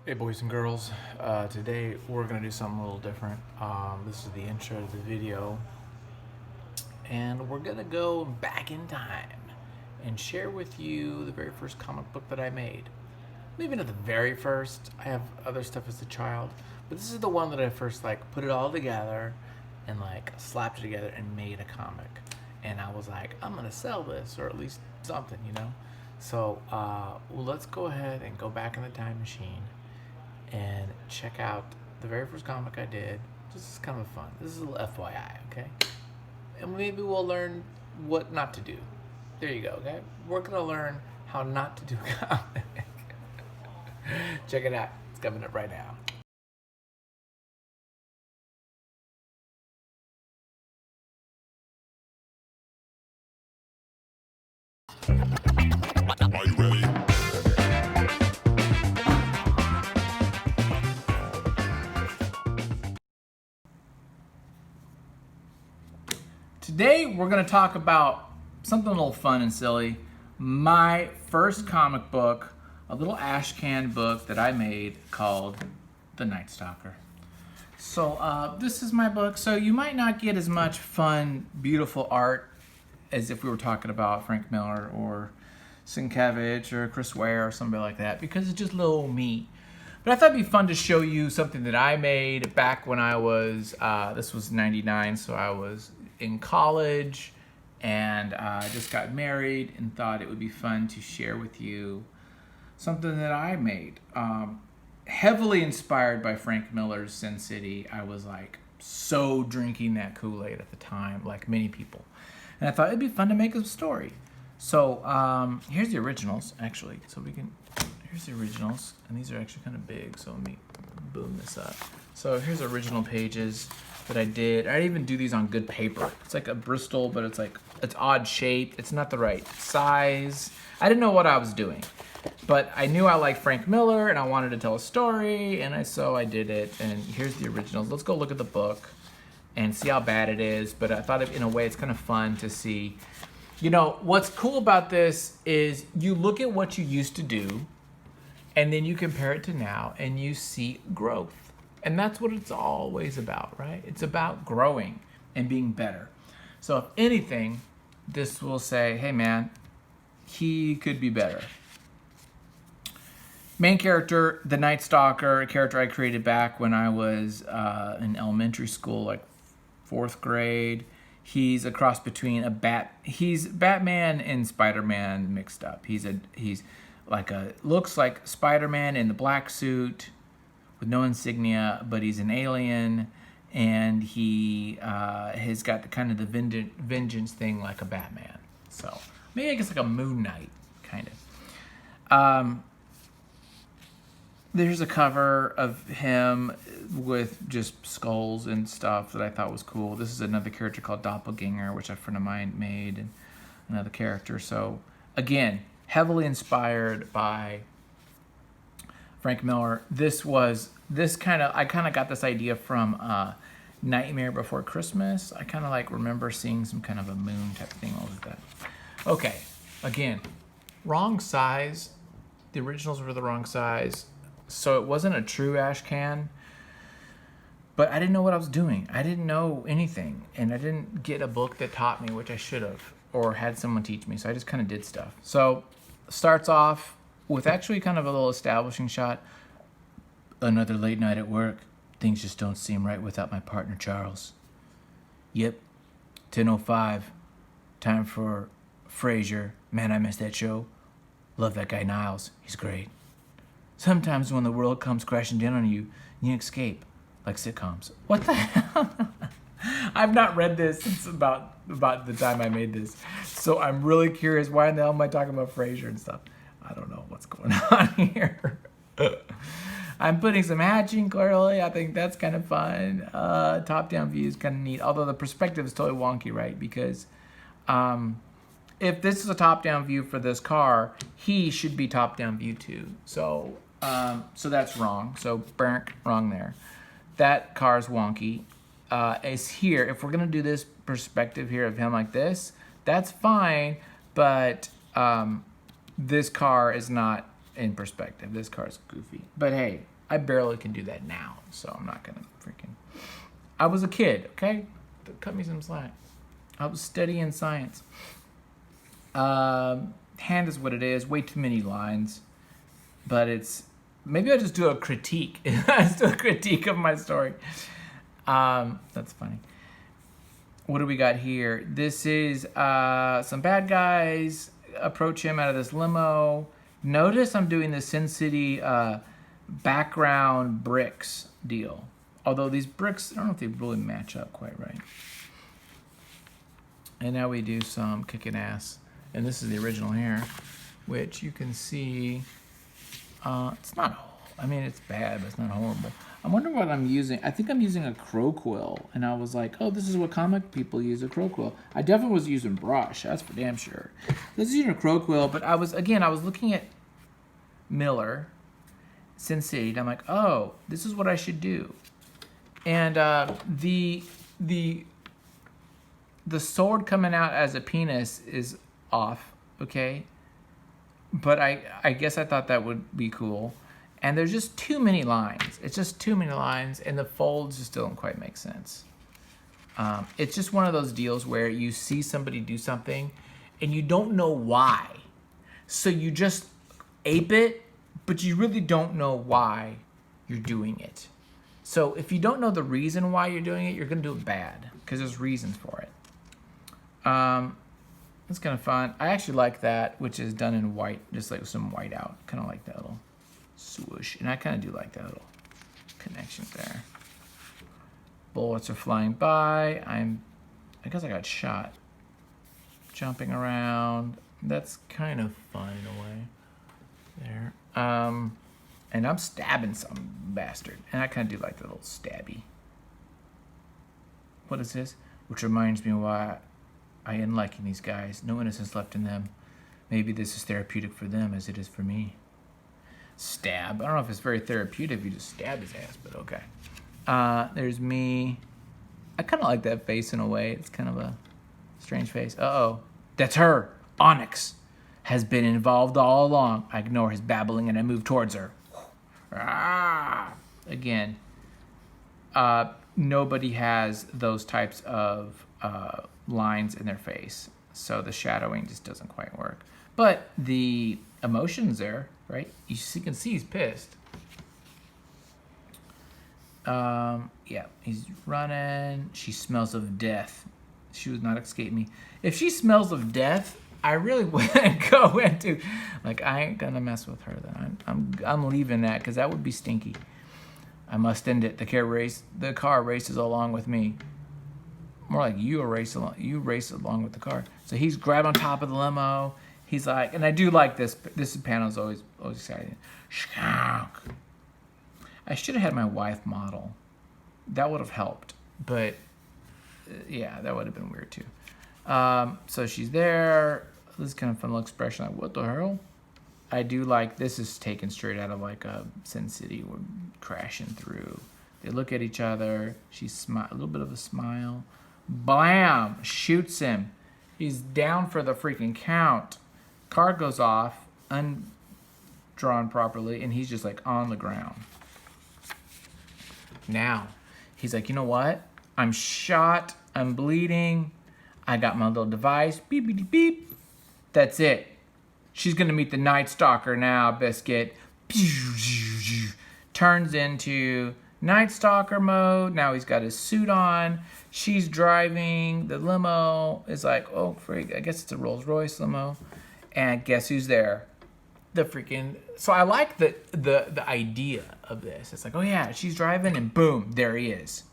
Hey boys and girls, today we're going to do something a little different. This is the intro to the video, and we're going to go back in time and share with you the very first comic book that I made. Maybe not the very first, I have other stuff as a child, but this is the one that I first put it all together and slapped it together and made a comic. And I was like, I'm going to sell this, or at least something, you know? So let's go ahead and go back in the time machine and check out the very first comic I did. This is kind of fun. This is a little FYI, okay? And maybe we'll learn what not to do. There you go, okay? We're gonna learn how not to do a comic. Check it out. It's coming up right now. Are you ready? Today we're gonna talk about something a little fun and silly. My first comic book, a little ash can book that I made called The Night Stalker. So this is my book. So you might not get as much fun, beautiful art as if we were talking about Frank Miller or Sienkiewicz or Chris Ware or somebody like that, because it's just little me. But I thought it'd be fun to show you something that I made back when I was, this was 99, so I was in college and I just got married and thought it would be fun to share with you something that I made. Heavily inspired by Frank Miller's Sin City. I was so drinking that Kool-Aid at the time, like many people. And I thought it'd be fun to make a story. So here's the originals, actually. Here's the originals, and these are actually kind of big, so let me boom this up. So here's original pages that I did. I didn't even do these on good paper. It's like a Bristol, but it's odd shaped. It's not the right size. I didn't know what I was doing, but I knew I liked Frank Miller, and I wanted to tell a story, and so I did it. And here's the originals. Let's go look at the book and see how bad it is. But I thought, in a way, it's kind of fun to see. You know, what's cool about this is you look at what you used to do, and then you compare it to now, and you see growth. And that's what it's always about, right? It's about growing and being better. So if anything, this will say, hey man, he could be better. Main character, the Night Stalker, a character I created back when I was in elementary school, like 4th grade. He's a cross between he's Batman and Spider-Man mixed up. He's looks like Spider-Man in the black suit with no insignia, but he's an alien, and he has got the vengeance thing like a Batman. So maybe I guess like a Moon Knight kind of. There's a cover of him with just skulls and stuff that I thought was cool. This is another character called Doppelganger, which a friend of mine made, and another character. So again, heavily inspired by Frank Miller. I kind of got this idea from Nightmare Before Christmas. I kind of remember seeing some kind of a moon type thing like that. Okay, again, wrong size. The originals were the wrong size. So it wasn't a true ash can, but I didn't know what I was doing. I didn't know anything, and I didn't get a book that taught me, which I should have, or had someone teach me. So I just kind of did stuff. So starts off with actually kind of a little establishing shot. Another late night at work. Things just don't seem right without my partner, Charles. Yep, 10:05. Time for Frasier. Man, I missed that show. Love that guy Niles. He's great. Sometimes when the world comes crashing down on you, you escape, like sitcoms. What the hell? I've not read this since about the time I made this. So I'm really curious, why in the hell am I talking about Frasier and stuff? I don't know what's going on here. I'm putting some hatching, clearly. I think that's kind of fun. Top-down view is kind of neat, although the perspective is totally wonky, right? Because if this is a top-down view for this car, he should be top-down view too. So that's wrong. So wrong there. That car's wonky. Is here. If we're gonna do this perspective here of him like this, that's fine. But this car is not in perspective. This car's goofy. But hey, I barely can do that now, so I'm not gonna freaking... I was a kid, okay? Cut me some slack. I was studying science. Hand is what it is. Way too many lines. But it's... Maybe I'll just do a critique. Let's do a critique of my story. That's funny. What do we got here? This is some bad guys approach him out of this limo. Notice I'm doing the Sin City background bricks deal. Although these bricks, I don't know if they really match up quite right. And now we do some kicking ass. And this is the original here, which you can see, it's not, I mean, it's bad, but it's not horrible. I wonder what I'm using. I think I'm using a crow quill. And I was like, oh, this is what comic people use, a crow quill. I definitely was using brush, that's for damn sure. This is using a crow quill, but I was looking at Miller, Sin City, and I'm like, oh, this is what I should do. And the sword coming out as a penis is off, okay? But I guess I thought that would be cool. And there's just too many lines. It's just too many lines, and the folds just don't quite make sense. It's just one of those deals where you see somebody do something, and you don't know why. So you just ape it, but you really don't know why you're doing it. So if you don't know the reason why you're doing it, you're going to do it bad, because there's reasons for it. It's kind of fun. I actually like that, which is done in white, just like with some white out. Kind of like that little swoosh. And I kind of do like that little connection there. Bullets are flying by. I guess I got shot. Jumping around. That's kind of fun in a way. There. And I'm stabbing some bastard. And I kind of do like the little stabby. What is this? Which reminds me why I am liking these guys. No innocence left in them. Maybe this is therapeutic for them as it is for me. Stab. I don't know if it's very therapeutic if you just stab his ass, but okay. There's me. I kind of like that face in a way. It's kind of a strange face. Uh-oh. That's her. Onyx has been involved all along. I ignore his babbling and I move towards her. Again, nobody has those types of lines in their face, so the shadowing just doesn't quite work. But the emotion's there, right? You can see he's pissed. Yeah, he's running. She smells of death. She would not escape me. If she smells of death, I really wouldn't go into, like, I ain't gonna mess with her then. I'm leaving that, because that would be stinky. I must end it. The car races along with me. More like you race along with the car. So he's grabbed on top of the limo. He's like, and I do like this. This panel is always exciting. I should have had my wife model. That would have helped. But yeah, that would have been weird too. So she's there. This is kind of fun little expression, like, what the hell? I do like, this is taken straight out of like a Sin City. We're crashing through. They look at each other. She a little bit of a smile. Blam! Shoots him. He's down for the freaking count. Car goes off, undrawn properly, and he's just like on the ground. Now, he's like, you know what? I'm shot. I'm bleeding. I got my little device. Beep, beep, beep. That's it. She's going to meet the Night Stalker now, Biscuit. Turns into Night Stalker mode. Now he's got his suit on. She's driving. The limo is like, oh, freak. I guess it's a Rolls Royce limo. And guess who's there? The freaking... So I like the idea of this. It's like, oh, yeah, she's driving, and boom, there he is.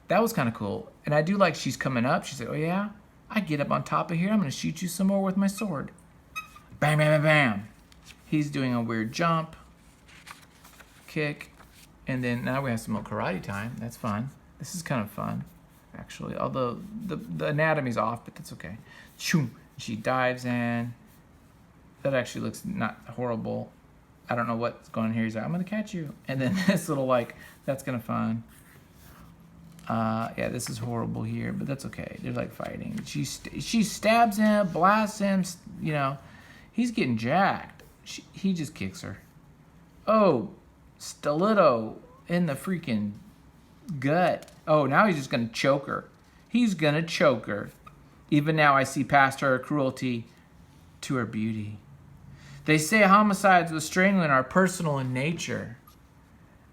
That was kind of cool. And I do like she's coming up. She's like, oh, yeah? I get up on top of here. I'm going to shoot you some more with my sword. Bam, bam, bam, bam. He's doing a weird jump. Kick. And then now we have some more karate time. That's fun. This is kind of fun, actually. Although the anatomy's off, but that's okay. Shoom. She dives in. That actually looks not horrible. I don't know what's going on here. He's like, I'm going to catch you. And then this little, like, that's kind of fun. Yeah, this is horrible here, but that's okay. They're like fighting. She stabs him, blasts him, you know. He's getting jacked. he just kicks her. Oh, stiletto in the freaking gut. Oh, now he's just going to choke her. He's going to choke her. Even now I see past her cruelty to her beauty. They say homicides with strangling are personal in nature.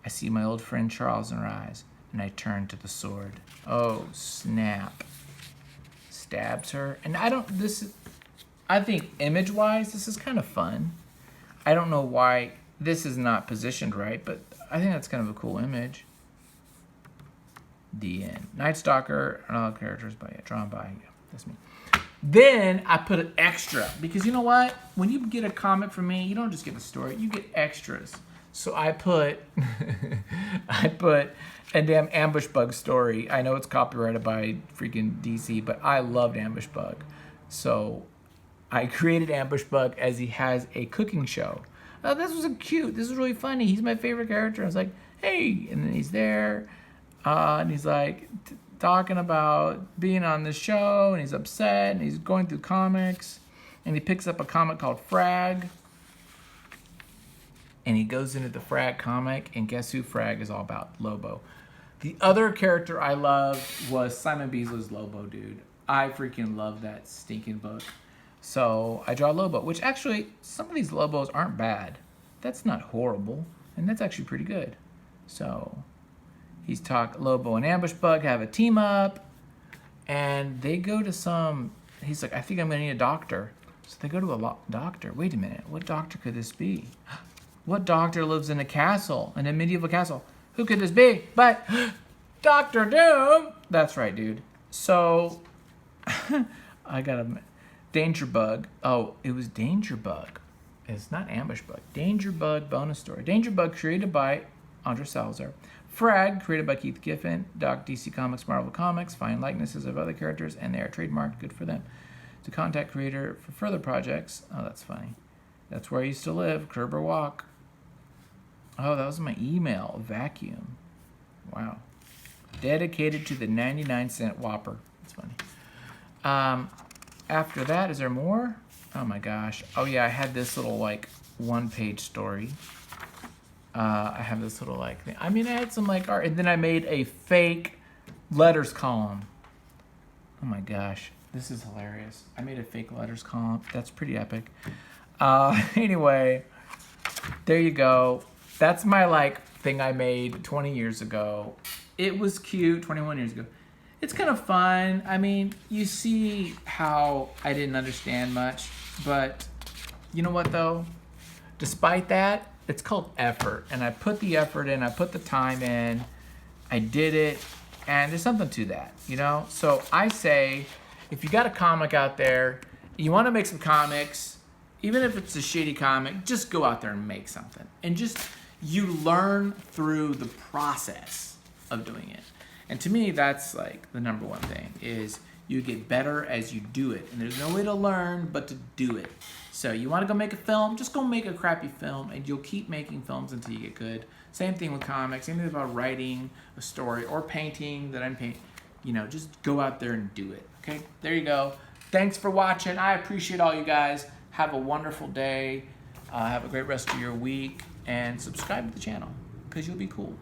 I see my old friend Charles in her eyes, and I turn to the sword. Oh, snap. Stabs her. And I think image-wise, this is kind of fun. I don't know why this is not positioned right, but I think that's kind of a cool image. The end. Night Stalker, and all characters drawn by, that's me. Then I put an extra, because you know what? When you get a comic from me, you don't just get the story, you get extras. So I put, a damn Ambush Bug story. I know it's copyrighted by freaking DC, but I loved Ambush Bug. So I created Ambush Bug as he has a cooking show. Oh, this was cute. This is really funny. He's my favorite character. I was like, hey, and then he's there, and he's like talking about being on the show, and he's upset, and he's going through comics, and he picks up a comic called Frag, and he goes into the Frag comic, and guess who Frag is all about? Lobo. The other character I loved was Simon Beasley's Lobo, dude. I freaking love that stinking book. So I draw Lobo, which actually, some of these Lobos aren't bad. That's not horrible, and that's actually pretty good. So he's Lobo and Ambush Bug have a team up, and they go to he's like, I think I'm gonna need a doctor. So they go to a doctor. Wait a minute, what doctor could this be? What doctor lives in a castle, in a medieval castle? Who could this be? But Dr. Doom! That's right, dude. So I got a Danger Bug. Oh, it was Danger Bug. It's not Ambush Bug. Danger Bug bonus story. Danger Bug created by Andre Salazar. Frag created by Keith Giffen. Doc DC Comics, Marvel Comics. Find likenesses of other characters, and they are trademarked. Good for them. To contact creator for further projects. Oh, that's funny. That's where I used to live. Kerber Walk. Oh, that was my email. Vacuum. Wow. Dedicated to the 99-cent Whopper. That's funny. After that, is there more? Oh my gosh. Oh yeah, I had this little like one-page story. I have this little like thing. I mean, I had some like art, and then I made a fake letters column. Oh my gosh, this is hilarious. I made a fake letters column. That's pretty epic. Anyway, there you go. That's my like thing I made 20 years ago. It was cute 21 years ago. It's kind of fun. I mean, you see how I didn't understand much, but you know what though? Despite that, it's called effort, and I put the effort in, I put the time in, I did it, and there's something to that, you know? So I say, if you got a comic out there, you want to make some comics, even if it's a shitty comic, just go out there and make something. And just, you learn through the process of doing it. And to me, that's like the number one thing, is you get better as you do it. And there's no way to learn but to do it. So you want to go make a film, just go make a crappy film, and you'll keep making films until you get good. Same thing with comics, same thing about writing a story or painting that I'm painting. You know, just go out there and do it, okay? There you go. Thanks for watching. I appreciate all you guys. Have a wonderful day. Have a great rest of your week, and subscribe to the channel because you'll be cool.